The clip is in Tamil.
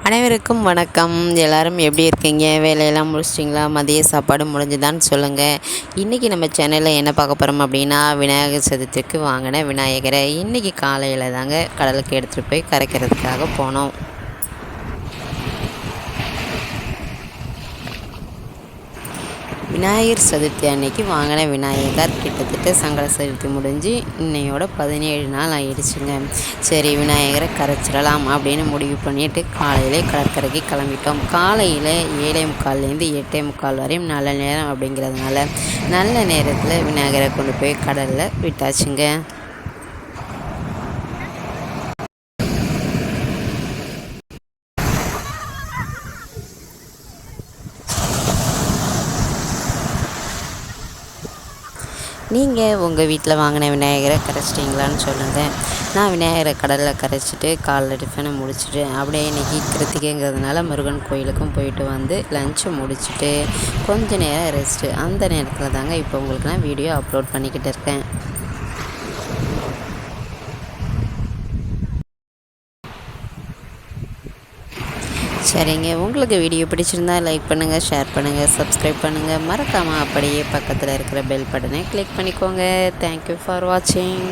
அனைவருக்கும் வணக்கம். எல்லோரும் எப்படி இருக்கீங்க? வேலையெல்லாம் முடிச்சிட்டிங்களா? மதிய சாப்பாடு முடிஞ்சுதான்னு சொல்லுங்கள். இன்றைக்கி நம்ம சேனலில் என்ன பார்க்க போகிறோம் அப்படின்னா, விநாயகர் சதுர்த்திக்கு வாங்கின விநாயகரை இன்றைக்கி காலையில் தாங்க கடலுக்கு எடுத்துகிட்டு போய் கரைக்கிறதுக்காக போனோம். விநாயகர் சதுர்த்தி அன்னைக்கு வாங்கின விநாயகர் கிட்டத்தட்ட சங்கட சதுர்த்தி முடிஞ்சு இன்னையோட 17 நாள் ஆயிடுச்சுங்க. சரி, விநாயகரை கரைச்சிடலாம் அப்படின்னு முடிவு பண்ணிவிட்டு காலையிலே கடற்கரைக்கு கிளம்பிட்டோம். காலையில் 7:45லேருந்து 8:45 வரையும் நல்ல நேரம் அப்படிங்கிறதுனால நல்ல நேரத்தில் விநாயகரை கொண்டு போய் கடலில் விட்டாச்சுங்க. நீங்கள் உங்கள் வீட்டில் வாங்கின விநாயகரை கரைச்சிட்டிங்களான்னு சொல்லுங்கள். நான் விநாயகரை கடலில் கரைச்சிட்டு காலைல டிஃபனை முடிச்சுட்டு அப்படியே இன்றைக்கி கிருத்திகைங்கிறதுனால முருகன் கோயிலுக்கும் போயிட்டு வந்து லஞ்சை முடிச்சுட்டு கொஞ்ச நேரம் ரெஸ்ட்டு. அந்த நேரத்தில் தாங்க இப்போ உங்களுக்கு நான் வீடியோ அப்லோட் பண்ணிக்கிட்டு இருக்கேன். சரிங்க, உங்களுக்கு வீடியோ பிடிச்சிருந்தா லைக் பண்ணுங்கள், ஷேர் பண்ணுங்கள், சப்ஸ்கிரைப் பண்ணுங்கள். மறக்காமல் அப்படியே பக்கத்தில் இருக்கிற பெல் பட்டனை கிளிக் பண்ணிக்கோங்க. தேங்க்யூ ஃபார் வாட்சிங்.